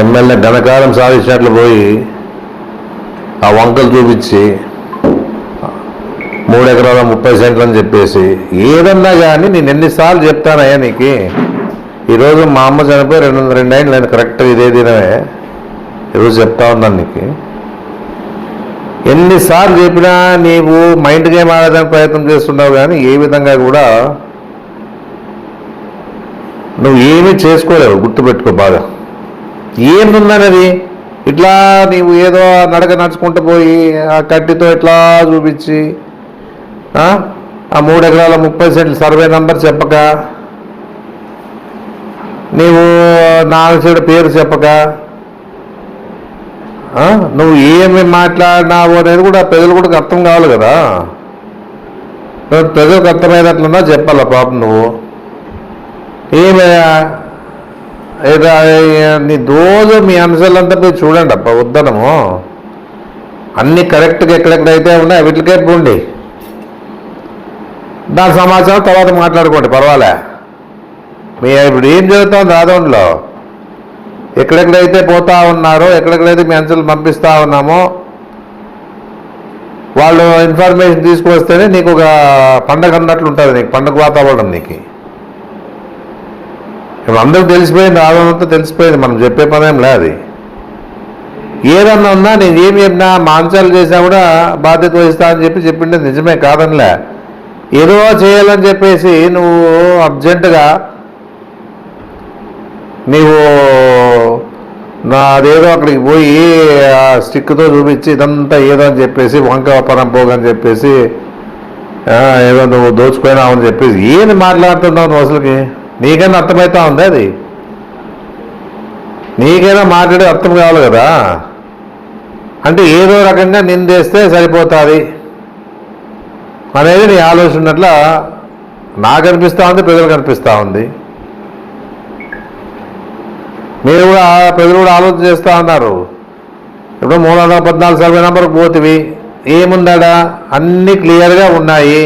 MLA ఘనకారం సాధించినట్లు పోయి ఆ వంకలు చూపించి 3 ఎకరాల 30 సెంట్లు అని చెప్పేసి ఏదన్నా కానీ నేను ఎన్నిసార్లు చెప్తానయ్యా నీకు. ఈరోజు మా అమ్మ చనిపోయి 2 ఏళ్ళు నేను కరెక్ట్గా ఇదే దినమే ఈరోజు చెప్తా ఉన్నాను నీకు. ఎన్నిసార్లు చెప్పినా నీవు మైండ్ గేమ్ ఆడడానికి ప్రయత్నం చేస్తున్నావు, కానీ ఏ విధంగా కూడా నువ్వు ఏమీ చేసుకోలేవు. గుర్తుపెట్టుకో బాగా. ఏంటున్నది ఇట్లా నీవు ఏదో నడక నడుచుకుంటూ పోయి ఆ కట్టితో ఇట్లా చూపించి ఆ 3 ఎకరాల 30 సెంట్లు సర్వే నంబర్ చెప్పక, నీవు నాలుగు పేరు చెప్పక, నువ్వు ఏమి మాట్లాడినావు అనేది కూడా ప్రజలు కూడా అర్థం కావాలి కదా. ప్రజలకు అర్థమైనట్లున్నా చెప్పాల పాపం. నువ్వు ఏమయ్యా ఏదో నీ రోజు మీ అంశాలంతా పోయి చూడండి అప్ప వద్దనము. అన్నీ కరెక్ట్గా ఎక్కడెక్కడైతే ఉన్నాయి వీటికే పోండి. దాని సమాచారం తర్వాత మాట్లాడుకోండి, పర్వాలే. మీ ఇప్పుడు ఏం జరుగుతుంది రాదౌండ్లో, ఎక్కడెక్కడైతే పోతా ఉన్నారో, ఎక్కడెక్కడైతే మీ అంశాలు పంపిస్తూ ఉన్నామో వాళ్ళు ఇన్ఫర్మేషన్ తీసుకువస్తేనే నీకు ఒక పండగ అన్నట్లు ఉంటుంది. నీకు పండగ వాతావరణం నీకు ఇప్పుడు అందరికి తెలిసిపోయింది, ఆదరణతో తెలిసిపోయింది. మనం చెప్పే పనేం లేదు. ఏదన్నా ఉన్నా నేను ఏమి చెప్పినా మాంసాలు చేసినా కూడా బాధ్యత వహిస్తా అని చెప్పిండే నిజమే కాదనిలే. ఏదో చేయాలని చెప్పేసి నువ్వు అర్జెంటుగా నీవు నాదేదో అక్కడికి పోయి ఆ స్టిక్తో చూపించి ఇదంతా ఏదో అని చెప్పేసి వంక పరం పోగని చెప్పేసి ఏదో నువ్వు దోచుకున్నావు అని చెప్పేసి ఏది మాట్లాడుతున్నావు నువ్వు అసలుకి? నీకైనా అర్థమవుతా ఉంది అది? నీకైనా మాట్లాడే అర్థం కావాలి కదా. అంటే ఏదో రకంగా నిందేస్తే సరిపోతుంది అనేది నీ ఆలోచన ఉన్నట్ల నాకు అనిపిస్తూ ఉంది, ప్రజలకు అనిపిస్తూ ఉంది. మీరు కూడా ప్రజలు కూడా ఆలోచన చేస్తూ ఉన్నారు. ఇప్పుడు 314 సర్వే నెంబర్కి పోతివి, ఏముందాడా అన్నీ క్లియర్గా ఉన్నాయి.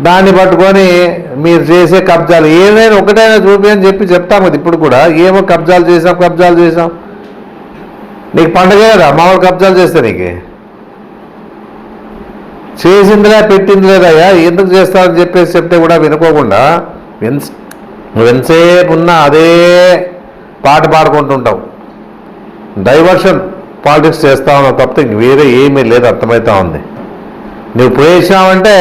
దాన్ని పట్టుకొని మీరు చేసే కబ్జాలు ఏదైనా ఒకటైనా చూపి అని చెప్తాం కదా. ఇప్పుడు కూడా ఏమో కబ్జాలు చేసాం. నీకు పండగే కదా మామూలు కబ్జాలు చేస్తే. నీకు చేసిందిలే పెట్టింది లేదయ్యా, ఎందుకు చేస్తావని చెప్పేసి చెప్తే కూడా వినుకోకుండా ఎంతసేపు ఉన్నా అదే పాట పాడుకుంటుంటావు. డైవర్షన్ పాలిటిక్స్ చేస్తా ఉన్నావు తప్పితే ఇంక వేరే ఏమీ లేదు. అర్థమవుతా ఉంది. నువ్వు పోయేసావంటే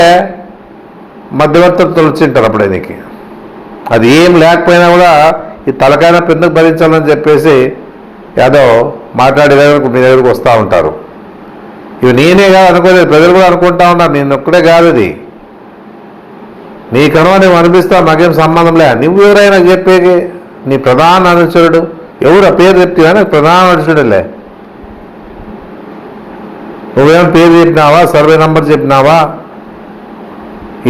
మధ్యవర్తులు తొలిచింటారు అప్పుడే నీకు. అది ఏం లేకపోయినా కూడా ఈ తలకాయన పెందుకు భరించాలని చెప్పేసి ఏదో మాట్లాడేదానికి మీ దగ్గరకు వస్తూ ఉంటారు. ఇవి నేనే కాదు అనుకోలేదు, ప్రజలు కూడా అనుకుంటా ఉన్నారు. నేను ఒక్కడే కాదు ఇది. నీకనో నువ్వు అనిపిస్తావు, నాకేం సంబంధం లే. నువ్వు ఎవరైనా చెప్పేది నీ ప్రధాన అనుచరుడు ఎవరు? ఆ పేరు చెప్తే నాకు ప్రధాన అనుచరుడులే. నువ్వేమో పేరు చెప్పినావా, సర్వే నంబర్ చెప్పినావా,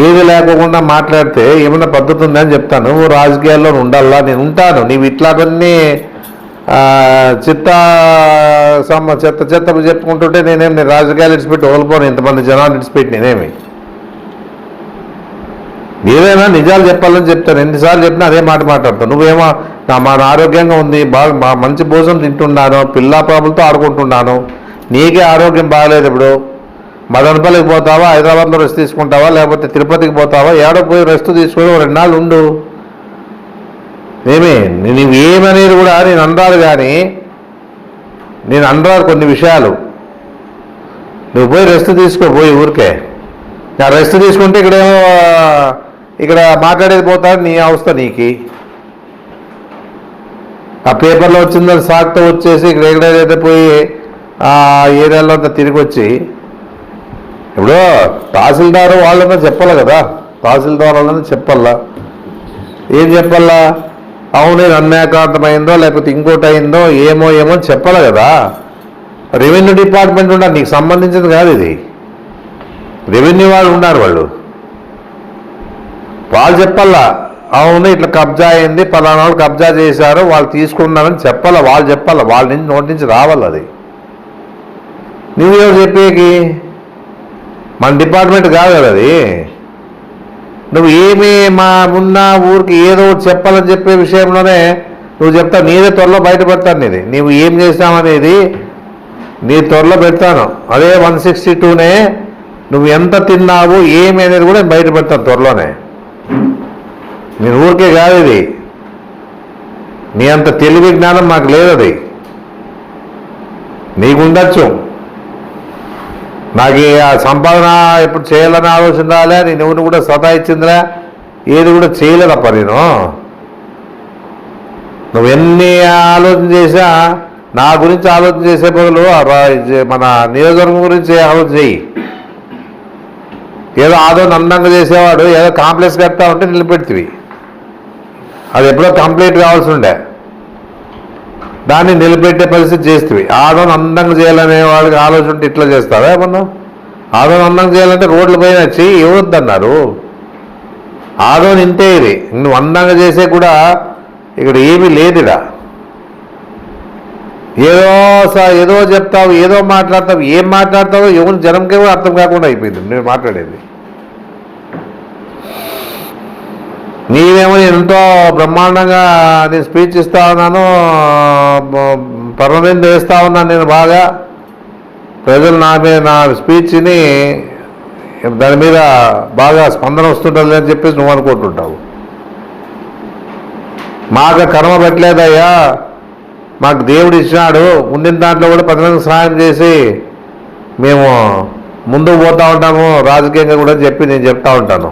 ఏది లేకుండా మాట్లాడితే ఏమన్నా పద్ధతి ఉందని చెప్తాను. నువ్వు రాజకీయాల్లో ఉండాలా, నేను ఉంటాను. నీవు ఇట్లాగన్నీ చెత్త చెప్పుకుంటుంటే నేనేమి రాజకీయాలు ఇడిచిపెట్టి వదిలిపోను. ఇంతమంది జనాలు ఇడిచిపెట్టి నేనేమి ఏదైనా నిజాలు చెప్పాలని చెప్తాను. ఎన్నిసార్లు చెప్పినా అదే మాట మాట్లాడతాను. నువ్వేమో మా ఆరోగ్యంగా ఉంది, బాగా మంచి భోజనం తింటున్నాను, పిల్లా పాపలతో ఆడుకుంటున్నాను, నీకే ఆరోగ్యం బాగాలేదు. ఇప్పుడు మదనపల్లికి పోతావా, హైదరాబాద్లో రెస్ట్ తీసుకుంటావా, లేకపోతే తిరుపతికి పోతావా, ఏడో పోయి రెస్ట్ తీసుకొని 2 నాళ్ళు ఉండు. నువ్వేమనేది కూడా నేను అనరాదు, కానీ నేను అనరాదు కొన్ని విషయాలు. నువ్వు పోయి రెస్ట్ పోయి ఊరికే రెస్ట్ తీసుకుంటే ఇక్కడ మాట్లాడేది పోతాడు. నీ అవస్థ నీకు ఆ పేపర్లో వచ్చిందని సాక్తో వచ్చేసి ఇక్కడ ఎక్కడైతే పోయి ఆ ఏరియాలో అంతా తిరిగి వచ్చి ఇప్పుడు తహసీల్దారు వాళ్ళన్నా చెప్పాలి కదా. తహసీల్దార్ వాళ్ళని చెప్పాలా, ఏం చెప్పాలా? అవును అన్యాయకాంతమైందో లేకపోతే ఇంకోటి అయిందో ఏమో చెప్పాలి కదా. రెవెన్యూ డిపార్ట్మెంట్ ఉన్నారు, నీకు సంబంధించింది కాదు ఇది. రెవెన్యూ వాళ్ళు ఉన్నారు, వాళ్ళు చెప్పాలా. అవును ఇట్లా కబ్జా అయింది, పలానా వాళ్ళు కబ్జా చేశారు, వాళ్ళు తీసుకున్నారని చెప్పాలా. వాళ్ళు చెప్పాలా, వాళ్ళ నుంచి నోటి నుంచి రావాలి. అది నువ్వేమో చెప్పేకి మన డిపార్ట్మెంట్ కాదు కదా అది. నువ్వు ఏమీ ఉన్న ఊరికి ఏదో చెప్పాలని చెప్పే విషయంలోనే నువ్వు చెప్తావు, నీదే త్వరలో బయట పెడతాను. నీవు ఏం చేసినావనేది నీ త్వరలో పెడతాను. అదే 162నే నువ్వు ఎంత తిన్నావు ఏమి అనేది కూడా నేను బయట పెడతాను త్వరలోనే. నేను ఊరికే కాదు, ఇది నీ అంత తెలివి జ్ఞానం మాకు లేదు. అది నీకుండొచ్చు. నాకు ఆ సంపాదన ఎప్పుడు చేయాలని ఆలోచన రాలే, నేను ఎవరిని కూడా సతాయిచ్చిందిరా, ఏది కూడా చేయలేదప్ప. నువ్వు ఎన్ని ఆలోచన చేసా నా గురించి ఆలోచన చేసే బదులు మన నియోజకవర్గం గురించి ఆలోచన చెయ్యి. ఏదో అందంగా చేసేవాడు ఏదో కాంప్లెక్స్ కడతా ఉంటే నిలబెడుతుంది. అది ఎప్పుడో కంప్లీట్ కావాల్సి ఉండే, దాన్ని నిలబెట్టే పరిస్థితి చేస్తుంది. అందంగా చేయాలనే వాళ్ళకి ఆలోచన ఉంటే ఇట్లా చేస్తావా? ఏమన్నా అందంగా చేయాలంటే రోడ్ల పైన వచ్చి ఎవరొద్దన్నారు. ఇంతే. ఇది నువ్వు అందంగా చేసే కూడా ఇక్కడ ఏమీ లేదుడా. ఏదో చెప్తావు, ఏదో మాట్లాడతావు. ఏం మాట్లాడతావో ఎవరు జనంకే కూడా అర్థం కాకుండా అయిపోయింది నేను మాట్లాడేది. నీవేమో ఎంతో బ్రహ్మాండంగా నేను స్పీచ్ ఇస్తా ఉన్నాను, పర్మనెంట్ వేస్తూ ఉన్నాను. నేను బాగా ప్రజలు నా స్పీచ్ని దాని మీద బాగా స్పందన వస్తుంటుంది అని చెప్పేసి నువ్వు అనుకుంటుంటావు. మాకు కర్మ పెట్టలేదయ్యా, మాకు దేవుడు ఇచ్చినాడు. ఉండిన దాంట్లో కూడా 10 మందికి సహాయం చేసి మేము ముందుకు పోతూ ఉంటాము రాజకీయంగా కూడా చెప్పి నేను చెప్తా ఉంటాను.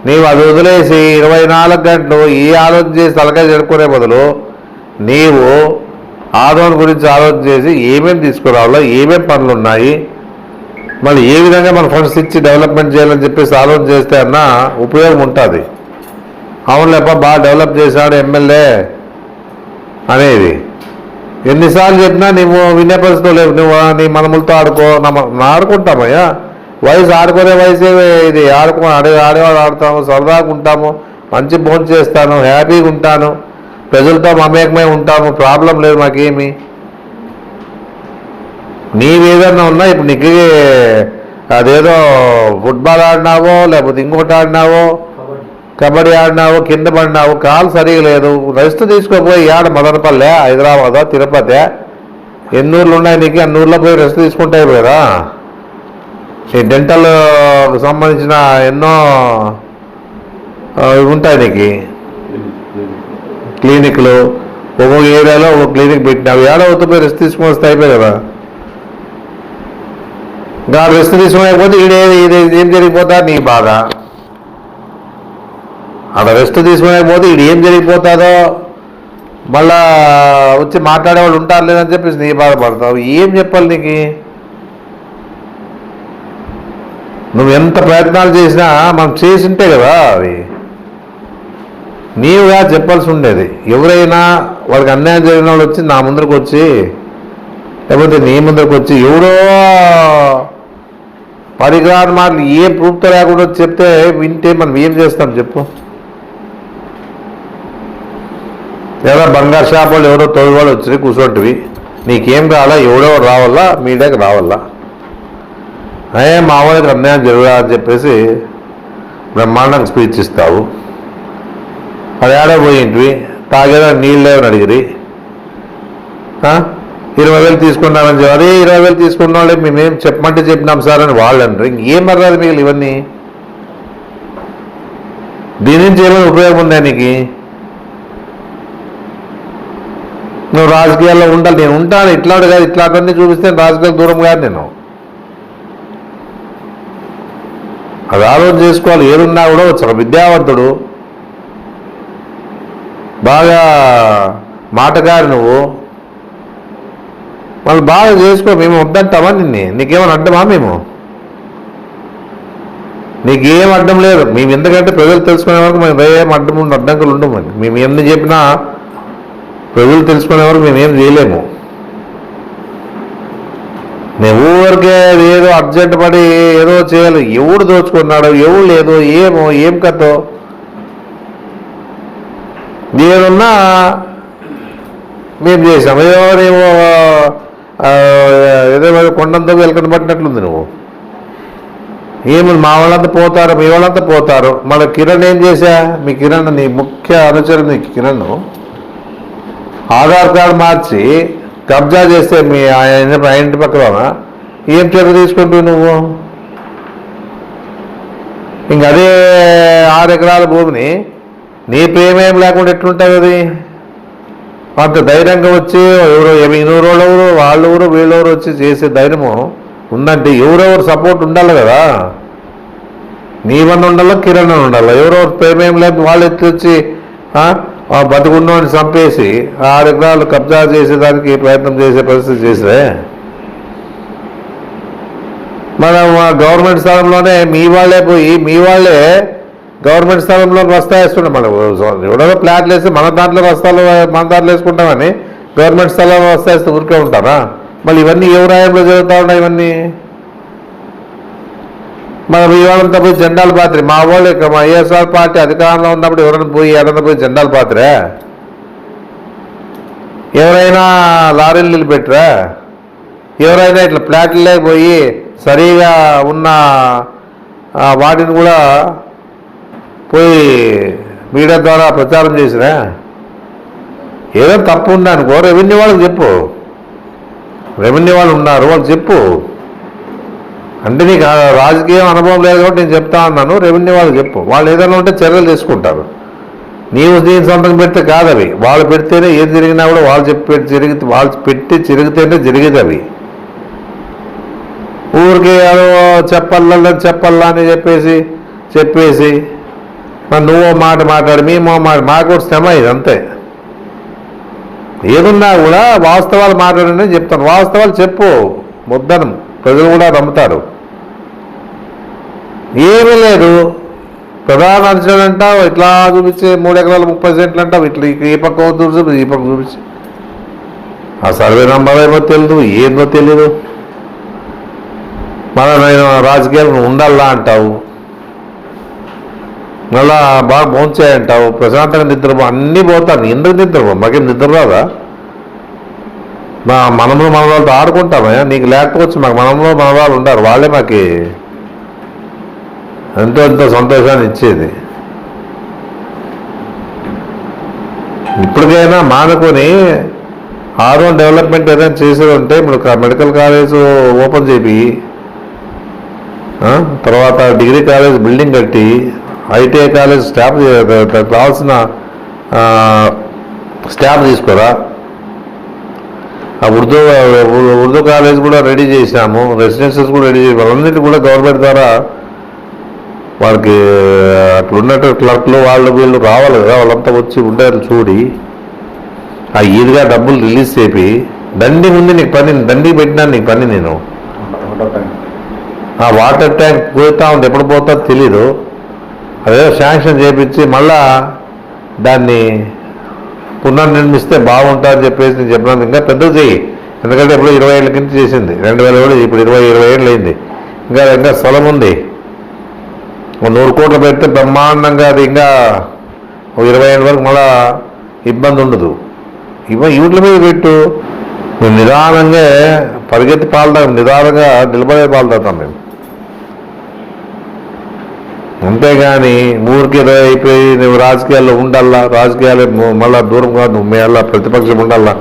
నీవు అది వదిలేసి 24 గంటలు ఈ ఆలోచన చేసి తలకాయ జరుపుకునే బదులు నీవు ఆదోన్ గురించి ఆలోచన చేసి ఏమేమి తీసుకురావాలో, ఏమేమి పనులు ఉన్నాయి, మళ్ళీ ఏ విధంగా మన ఫండ్స్ ఇచ్చి డెవలప్మెంట్ చేయాలని చెప్పేసి ఆలోచన చేస్తే అన్నా ఉపయోగం ఉంటుంది. అవునులేప బాగా డెవలప్ చేశాడు ఎమ్మెల్యే అనేది ఎన్నిసార్లు చెప్పినా నువ్వు వినే పరిస్థితులు లేవు. నువ్వు నీ మనములతో ఆడుకుంటామయ్యా. వయసు ఆడుకునే వయసే ఇది. ఆడేవాడు ఆడతాము, సరదాగా ఉంటాము, మంచి భోజనం చేస్తాను, హ్యాపీగా ఉంటాను, ప్రజలతో మమేకమై ఉంటాము, ప్రాబ్లం లేదు మాకేమి. నీవేదన్నా ఉన్నా ఇప్పుడు నీకు అదేదో ఫుట్బాల్ ఆడినావో లేకపోతే ఇంకోటి ఆడినావో, కబడ్డీ ఆడినావు, కింద పడినావు, కాలు సరిగా లేదు, రెస్ట్ తీసుకోపోయి ఆడ మదనపల్లె, హైదరాబాద్, తిరుపతి, ఎన్ని ఊర్లు ఉన్నాయి నీకు? అన్ని ఊర్లో పోయి రెస్ట్ తీసుకుంటే అయిపోయారా? ఈ డెంటల్ సంబంధించిన ఎన్నో ఉంటాయి నీకు క్లినిక్లు. ఒక్కొక్క ఏరియాలో ఒక క్లినిక్ పెట్టినావు, ఏడవతో పోయి రెస్ట్ తీసుకుని వస్తే అయిపోయి కదా. ఇంకా రెస్ట్ తీసుకోకపోతే ఏం జరిగిపోతా నీ బాధ. అక్కడ రెస్ట్ తీసుకోలేకపోతే ఇది ఏం జరిగిపోతుందో మళ్ళా వచ్చి మాట్లాడేవాళ్ళు ఉంటారు లేదని చెప్పేసి నీ బాధపడతావు. ఏం చెప్పాలి నీకు? నువ్వు ఎంత ప్రయత్నాలు చేసినా మనం చేసింటే కదా అవి నీవుగా చెప్పాల్సి ఉండేది. ఎవరైనా వాళ్ళకి అన్యాయం జరిగిన వాళ్ళు వచ్చి నా ముందరకు వచ్చి లేకపోతే నీ ముందరకు వచ్చి ఎవడో పరిగ్రహాన్ని మాటలు ఏం ప్రూఫ్తో లేకుండా చెప్తే వింటే మనం ఏం చేస్తాం చెప్పు? లేదా బంగారు షాప్ వాళ్ళు ఎవరో తోడువాళ్ళు వచ్చి కూర్చోంటివి, నీకేం కావాలా? ఎవడో రావాలా, మీడియాకి రావాలా? మా వాళ్ళకి అన్యాయం జరుగుదా అని చెప్పేసి బ్రహ్మాండంగా స్పీచ్ ఇస్తావు. అది ఆడపోయింటివి, తాగేదా నీళ్ళు లేవని అడిగిరి, 20,000 తీసుకున్నామని చెప్పి అదే 20,000 తీసుకున్న వాళ్ళే మేమేం చెప్పమంటే చెప్పినాం సార్ అని వాళ్ళు అంటారు. ఇంకేం మర్రాదు మిగిలి ఇవన్నీ. దీని నుంచి ఏమైనా ఉపయోగం ఉందా నీకు? నువ్వు రాజకీయాల్లో ఉండాలి. నేను ఉంటాను, ఇట్లాంటి కాదు, ఇట్లాంటివన్నీ చూపిస్తే రాజకీయాలు దూరం కాదు. నేను అది ఆలోచన చేసుకోవాలి. ఏదున్నా కూడా చాలా విద్యావంతుడు, బాగా మాటగారి, నువ్వు వాళ్ళు బాగా చేసుకో. మేము వద్దంటామా నీకేమైనా అడ్డమా? నీకేం అడ్డం లేదు. మేము ఎందుకంటే ప్రజలు తెలుసుకునే వరకు మేము ఏం అడ్డంకులు ఉండవు. మేము ఎన్ని చెప్పినా ప్రజలు తెలుసుకునే వరకు మేమేం చేయలేము. మేము ఊరికే ఏదో అర్జెంట్ పడి ఏదో చేయాలి. ఎవడు దోచుకున్నాడో, ఎవడు లేదో, ఏం కథో ఏదన్నా మేము చేసాం. ఏదో కొండంతో వెలకని పట్టినట్లుంది. నువ్వు ఏమి మా వాళ్ళంతా పోతారు, మీ వాళ్ళంతా పోతారు. మళ్ళీ కిరణ్ ఏం చేశా? మీ కిరణ్ నీ ముఖ్య అనుచరుడు, నీ కిరణ్ ఆధార్ కార్డు మార్చి కబ్జా చేస్తే మీ ఆయన ఇంటి పక్కన ఏం చర్య తీసుకుంటావు నువ్వు? ఇంక అదే 6 ఎకరాల భూమిని నీ ప్రేమేం లేకుండా ఎట్లుంటుంది అది? అంత ధైర్యంగా వచ్చి ఎవరో ఇన్నూరోళ్ళు ఎవరు వాళ్ళు ఎవరు వీళ్ళెవరు వచ్చి చేసే ధైర్యము ఉందంటే ఎవరెవరు సపోర్ట్ ఉండాలి కదా. నీవన్న ఉండాలా, కిరణ్ ఉండాలి. ఎవరెవరు ప్రేమేం లేదు వాళ్ళు ఎత్తి వచ్చి బతుకున్నవాడిని చంపేసి 6 ఎకరాలు కబ్జా చేసేదానికి ప్రయత్నం చేసే పరిస్థితి చేసే మనం గవర్నమెంట్ స్థలంలోనే మీ వాళ్ళే గవర్నమెంట్ స్థలంలోకి వస్తాయిస్తున్నాం. మనం ఎవడో ప్లాట్లు వేసి మన దాంట్లో వేసుకుంటామని గవర్నమెంట్ స్థలంలో వస్తాయిస్తే ఊరికే ఉంటారా? మళ్ళీ ఇవన్నీ ఎవరాయంలో జరుగుతూ ఉన్నాయి ఇవన్నీ. మనం ఇవాళంతా పోయి జెండాలు పాత్ర మా వాళ్ళు మా వైఎస్ఆర్ పార్టీ అధికారంలో ఉన్నప్పుడు ఎవరైనా పోయి ఎడన్నా పోయి జెండాలు పాత్రే? ఎవరైనా లారీలు నిలబెట్టరా? ఎవరైనా ఇట్లా ప్లాట్లే పోయి సరిగా ఉన్న వాటిని కూడా పోయి మీడియా ద్వారా ప్రచారం చేసినా? ఏదో తప్పు ఉందనుకో రెవెన్యూ వాళ్ళకి చెప్పు. రెవెన్యూ వాళ్ళు ఉన్నారు వాళ్ళకి చెప్పు. అంటే నీకు రాజకీయం అనుభవం లేదు కాబట్టి నేను చెప్తా ఉన్నాను. రెవెన్యూ వాళ్ళకి చెప్పు. వాళ్ళు ఏదైనా ఉంటే చర్యలు తీసుకుంటారు. నీవు దీని సంతకం పెడితే కాదు అవి. వాళ్ళు పెడితేనే ఏది జరిగినా కూడా వాళ్ళు వాళ్ళు పెట్టి జరిగితేనే జరిగేది అవి. ఊరికి ఏదో చెప్పల్లా అని చెప్పేసి మరి నువ్వో మాట మాట్లాడి మేమో మాట మాకు కూడా శ్రమ ఇది అంతే. ఏదున్నా కూడా వాస్తవాలు మాట్లాడని చెప్తాను. వాస్తవాలు చెప్పు, ముద్దనం ప్రజలు కూడా నమ్ముతారు. ఏమీ లేదు ప్రధాన అంచనా అంటావు ఇట్లా చూపించి 3 ఎకరాలు 30 సెంట్లు అంటావు. ఇట్లా ఈ పక్క చూపించి ఈ పక్క చూపించి ఆ సర్వే నంబర్ ఏమో తెలియదు, ఏందో తెలియదు. మళ్ళీ నేను రాజకీయాలు ఉండాలా అంటావు, మళ్ళా బాగా భోంచేయంటావు, ప్రశాంతంగా నిద్రపో అన్నీ పోతాను. ఎందుకు నిద్రపో? మాకేం నిద్ర రాదా? మనలో మన వాళ్ళతో ఆడుకుంటామయ్యా. నీకు లేకపోవచ్చు, మాకు మనలో మన వాళ్ళు ఉంటారు. వాళ్ళే మాకు ఎంతో సంతోషాన్ని ఇచ్చేది. ఇప్పటికైనా మానుకొని ఆర్వన్ డెవలప్మెంట్ ఏదైనా చేసేది ఉంటే ఇప్పుడు మెడికల్ కాలేజ్ ఓపెన్ చేపి తర్వాత డిగ్రీ కాలేజ్ బిల్డింగ్ కట్టి ఐటీఐ కాలేజ్ స్టాఫ్ కావాల్సిన స్టాఫ్ తీసుకోరా. ఆ ఉర్దూ కాలేజ్ కూడా రెడీ చేసాము, రెసిడెన్షియల్స్ కూడా రెడీ చేసాము. వాళ్ళన్నిటి కూడా గవర్నమెంట్ ద్వారా వాళ్ళకి అట్లున్నట్టు క్లర్క్లు వాళ్ళు వీళ్ళు రావాలి కదా. వాళ్ళంతా వచ్చి ఉండేది చూడి ఆ ఈదిగా డబ్బులు రిలీజ్ చేపి దండి ఉంది నీకు పని. దండికి పెట్టినాను నీకు పని. నేను ఆ వాటర్ ట్యాంక్ పోతా ఉంది, ఎప్పుడు పోతుందో తెలీదు. అదే శాంక్షన్ చేయించి మళ్ళా దాన్ని పునర్నిర్మిస్తే బాగుంటుందని చెప్పేసి నేను చెప్పినాను. ఇంకా పెద్దది చెయ్యి, ఎందుకంటే ఇప్పుడు 20 ఏళ్ళ కింద చేసింది. 2000 ఇప్పుడు 20 ఏళ్ళు అయింది. ఇంకా స్థలం ఉంది. 100 కోట్లు పెడితే బ్రహ్మాండంగా అది ఇంకా 20 ఏళ్ళ వరకు మళ్ళా ఇబ్బంది ఉండదు. వీటి మీద పెట్టు. మేము నిదానంగా పరిగెత్తి పాలుతాం, నిదానంగా నిలబడే పాలుతాం మేము. అంతేగాని ఊరికి అయిపోయి నువ్వు రాజకీయాల్లో ఉండాలా, రాజకీయాలు మళ్ళా దూరం కాదు, నువ్వు మళ్ళా ప్రతిపక్షం ఉండాలా.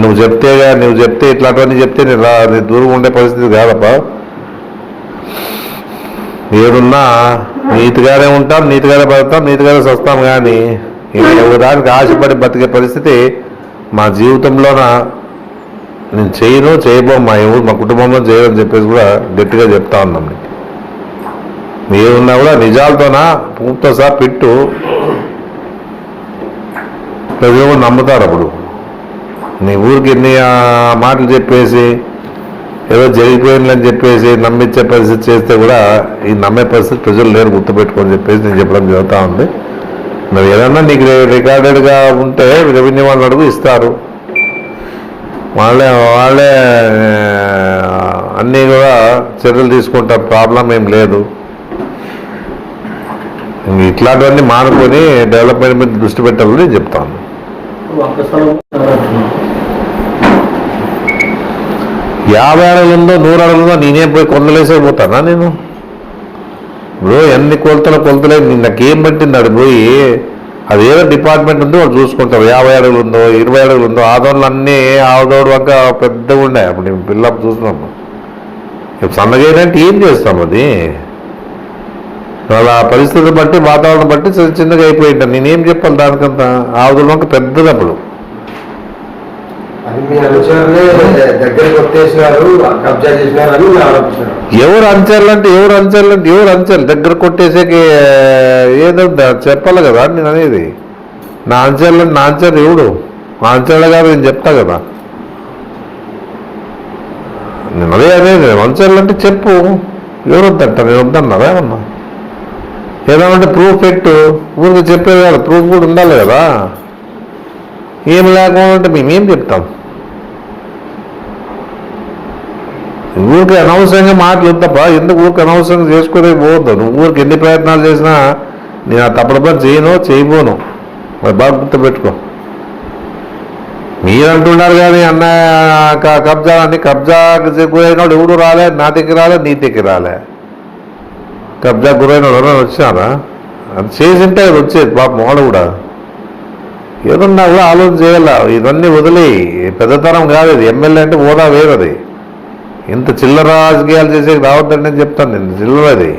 నువ్వు చెప్తే ఇట్లాంటివన్నీ చెప్తే నీ దూరం ఉండే పరిస్థితి కాదప్ప. ఏదున్నా నీతిగానే ఉంటాం, నీతిగానే బతుకుతాం, నీతిగానే వస్తాం. కానీ దానికి ఆశపడి బతికే పరిస్థితి మా జీవితంలోన నేను చేయబో మా కుటుంబంలో చేయని చెప్పేసి కూడా గట్టిగా చెప్తా ఉన్నాం. ఏమున్నా కూడా నిజాలతోనా పూర్తితో సహా పెట్టు. ప్రజలు కూడా నమ్ముతారు. అప్పుడు నీ ఊరికి ఎన్ని మాటలు చెప్పేసి ఏదో జరిగిపోయిందని చెప్పేసి నమ్మించే పరిస్థితి చేస్తే కూడా ఈ నమ్మే పరిస్థితి ప్రజలు లేరు, గుర్తుపెట్టుకొని చెప్పేసి నేను చెప్పడం జరుగుతూ ఉంది. మరి ఏదన్నా నీకు రికార్డెడ్గా ఉంటే రెవెన్యూ వాళ్ళని అడుగు ఇస్తారు. వాళ్ళే అన్నీ కూడా చర్యలు తీసుకుంటారు. ప్రాబ్లం ఏం లేదు. ఇట్లాంటివన్నీ మానుకొని డెవలప్మెంట్ మీద దృష్టి పెట్టాలని నేను చెప్తాను. 50 అడుగులుందో 100 అడుగులుందో నేనేం పోయి కొందలేసైపోతానా? నేను ఇప్పుడు ఎన్ని కొలతలే నాకేం పట్టింది? అడు పోయి అది ఏదో డిపార్ట్మెంట్ ఉందో వాళ్ళు చూసుకుంటారు. 50 అడుగులు ఉందో 20 అడుగులు ఉందో ఆదోళ్ళు అన్నీ ఆవుదోడు వంక పెద్దగా ఉండే. అప్పుడు నేను పిల్లలు చూస్తున్నాము. ఇప్పుడు సన్నగైనంటే ఏం చేస్తాం? అది వాళ్ళ పరిస్థితి బట్టి వాతావరణం బట్టి చిన్నగా అయిపోయింటాను. నేనేం చెప్పాలి దానికంతా? ఆవుదోడు వంక పెద్దది అప్పుడు. ఎవరు అంచాలంటే దగ్గర కొట్టేసేకి ఏదో చెప్పాలి కదా నేను అనేది. నా అంచాలంటే నా అంచారు ఎవడు? మా అంచాడు కాదు నేను చెప్తా కదా. నేను అనేది అంచాలంటే చెప్పు. ఎవరు వద్దంట? నేను వద్దన్నారా ఏమన్నా? ఏదామంటే ప్రూఫ్ పెట్టు. ఊరికి చెప్పేది కాదు, ప్రూఫ్ కూడా ఉండాలి కదా. ఏం లేకుండా మేమేం చెప్తాం? ఊరికి అనవసరంగా మాటలు తప్ప ఎందుకు ఊరికి అనవసరంగా చేసుకునే పోవద్దు. నువ్వు ఊరికి ఎన్ని ప్రయత్నాలు చేసినా నేను ఆ తప్పుడు పని చేయబోను. మరి బాగా గుర్తుపెట్టుకో. మీరు అంటున్నారు కానీ అన్న కబ్జా అని కబ్జా గురైనోడు ఎవడు రాలే, నా దగ్గర రాలే, నీ దగ్గర రాలే. కబ్జా గురైనోడు ఎవరైనా వచ్చినారా? అది చేసింటే అది వచ్చేది పాపం వాడు కూడా. ఏదన్నా కూడా ఆలోచన చేయాల. ఇవన్నీ వదిలి పెద్దతనం కాదు ఇది. ఎమ్మెల్యే అంటే హోదా వేరది. ఇంత చిల్లర రాజకీయాలు చేసేది రావద్దని నేను చెప్తాను. నేను చిల్లరది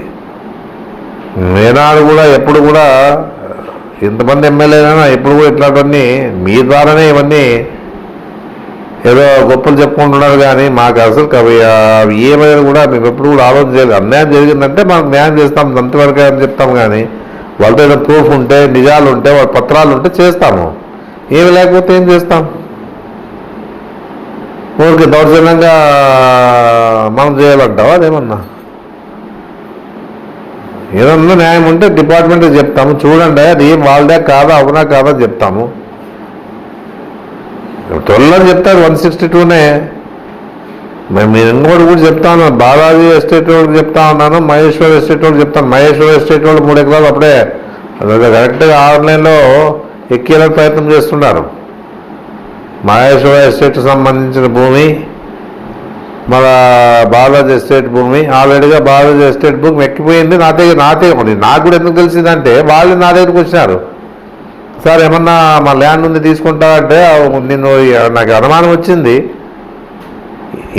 నేనాడు కూడా ఎప్పుడు కూడా ఇంతమంది ఎమ్మెల్యేలైనా ఎప్పుడు కూడా ఇట్లాంటివన్నీ మీ ద్వారానే ఇవన్నీ ఏదో గొప్పలు చెప్పుకుంటున్నారు. కానీ మాకు అసలు అవి ఏమైనా కూడా మేము ఎప్పుడు కూడా ఆలోచన చేయలేదు. అన్యాయం జరిగిందంటే మనం న్యాయం చేస్తాం, అంతవరకే అని చెప్తాం. కానీ వాళ్ళతో ఏదో ప్రూఫ్ ఉంటే, నిజాలు ఉంటే, వాళ్ళ పత్రాలు ఉంటే చేస్తాము. ఏమి లేకపోతే ఏం చేస్తాం? ఊరికి దౌర్జన్యంగా మనం చేయాలంటావా? అదేమన్నా ఏదన్నా న్యాయం ఉంటే డిపార్ట్మెంట్కి చెప్తాము. చూడండి అది ఏం వాళ్ళదే కాదా, అవునా కాదా చెప్తాము. త్వరలో చెప్తారు 162నే. నేను ఇంకోటి కూడా చెప్తాను. బాలాజీ ఎస్టేట్ వాళ్ళకి చెప్తా ఉన్నాను, మహేశ్వర్ ఎస్టేట్ వాళ్ళకి చెప్తాను. మహేశ్వర్ ఎస్టేట్ వాళ్ళు 3 ఎకరాలు అప్పుడే కరెక్ట్గా ఆన్లైన్లో ఎక్కేయాలని ప్రయత్నం చేస్తున్నారు. మహేశ్వర ఎస్టేట్కి సంబంధించిన భూమి, మన బాలాజీ ఎస్టేట్ భూమి ఆల్రెడీగా బాలాజీ ఎస్టేట్ భూమి ఎక్కిపోయింది. నా దగ్గర నాకు కూడా ఎందుకు తెలిసిందంటే వాళ్ళు నా దగ్గరికి వచ్చినారు. సార్ ఏమన్నా మా ల్యాండ్ ఉంది తీసుకుంటారంటే నేను నాకు అనుమానం వచ్చింది.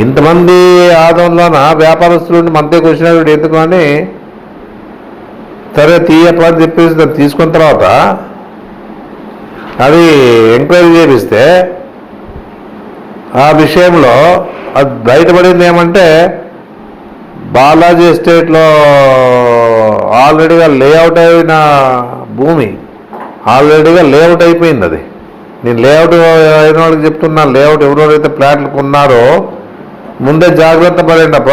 ఇంతమంది ఆదంలోన వ్యాపారస్తులు మన దగ్గరికి వచ్చినాడు ఎందుకు అని సరే తీయప్ప అని చెప్పేసి దాన్ని తీసుకున్న తర్వాత అది ఎంక్వైరీ చేపిస్తే ఆ విషయంలో అది బయటపడింది ఏమంటే బాలాజీ ఎస్టేట్లో ఆల్రెడీగా లేఅవుట్ అయిన భూమి ఆల్రెడీగా లేఅవుట్ అయిపోయింది. అది నేను లేఅవుట్ అయిన వాళ్ళకి చెప్తున్నాను. లేఅవుట్ ఎవరెవరైతే ప్లాట్లు కొన్నారో ముందే జాగ్రత్త పడండిప్ప.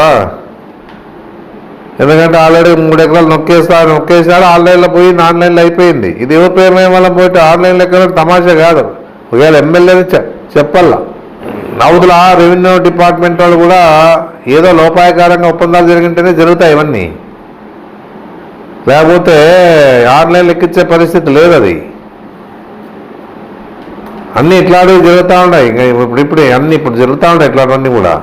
ఎందుకంటే ఆల్రెడీ 3 ఎకరాలు నొక్కేసాడు. ఆన్లైన్లో పోయి ఆన్లైన్లో అయిపోయింది. ఇది ఎవరి పేరు వల్ల పోతే ఆన్లైన్లో ఎక్కడ తమాషా కాదు. ఒకవేళ ఎమ్మెల్యేని చెప్పాలా. నౌదుల రెవెన్యూ డిపార్ట్మెంట్ వాళ్ళు కూడా ఏదో లోపాయకారంగా ఒప్పందాలు జరిగింటేనే జరుగుతాయి ఇవన్నీ. లేకపోతే ఆన్లైన్ లెక్కించే పరిస్థితి లేదు. అది అన్నీ ఇట్లాంటివి జరుగుతూ ఉన్నాయి. ఇంకా ఇప్పుడు అన్నీ ఇప్పుడు జరుగుతూ ఉంటాయి ఇట్లాంటివన్నీ కూడా.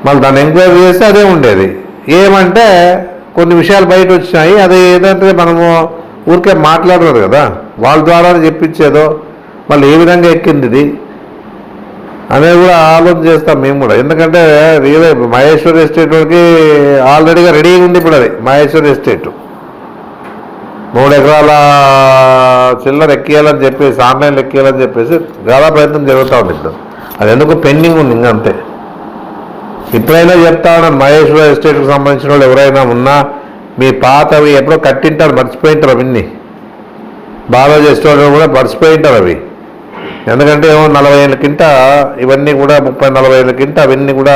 మళ్ళీ దాన్ని ఎంక్వైరీ చేస్తే అదే ఉండేది. ఏమంటే కొన్ని విషయాలు బయట వచ్చినాయి. అది ఏదంటే మనము ఊరికే మాట్లాడరు కదా, వాళ్ళ ద్వారా చెప్పించేదో మళ్ళీ ఏ విధంగా ఎక్కింది ఇది అనేది కూడా ఆలోచన చేస్తాం మేము కూడా. ఎందుకంటే మహేశ్వర్ ఎస్టేట్ వాళ్ళకి ఆల్రెడీగా రెడీగా ఉంది. ఇప్పుడు అది మహేశ్వర్ ఎస్టేట్ 3 ఎకరాల చిల్లర ఎక్కియాలని చెప్పేసి ఆన్లైన్లో ఎక్కియాలని చెప్పేసి చాలా ప్రయత్నం జరుగుతూ ఉంది. ఇప్పుడు అది ఎందుకు పెండింగ్ ఉంది ఇంకా అంతే. ఇప్పుడైనా చెప్తా ఉన్నాను, మహేశ్వర ఎస్టేట్కి సంబంధించిన వాళ్ళు ఎవరైనా ఉన్నా మీ పాతవి ఎప్పుడో కట్టింటారు, మర్చిపోయింటారు. అవన్నీ బాలాజీ ఎస్టేట్ కూడా మర్చిపోయింటారు అవి. ఎందుకంటే 40 ఏళ్ళ కింట ఇవన్నీ కూడా 30-40 ఏళ్ళ కింట అవన్నీ కూడా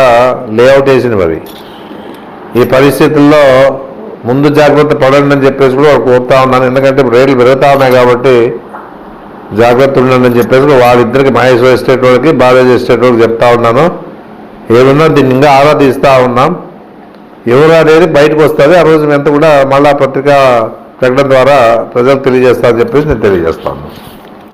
లేఅవుట్ వేసినవి అవి. ఈ పరిస్థితుల్లో ముందు జాగ్రత్త పడండి అని చెప్పేసి కూడా కోరుతా ఉన్నాను. ఎందుకంటే రేట్లు పెరుగుతూ ఉన్నాయి కాబట్టి జాగ్రత్త ఉండండి అని చెప్పేసి వాళ్ళిద్దరికి మహేశ్వర ఎస్టేట్ వాళ్ళకి బాలాజీ ఎస్టేట్ వాళ్ళకి చెప్తా ఉన్నాను. ఏమన్నా దీన్ని ఇంకా ఆరాధిస్తూ ఉన్నాం. ఎవరు అనేది బయటకు వస్తుంది. ఆ రోజు ఎంత కూడా మళ్ళా పత్రికా ప్రకటన ద్వారా ప్రజలకు తెలియజేస్తా అని చెప్పేసి నేను తెలియజేస్తాను.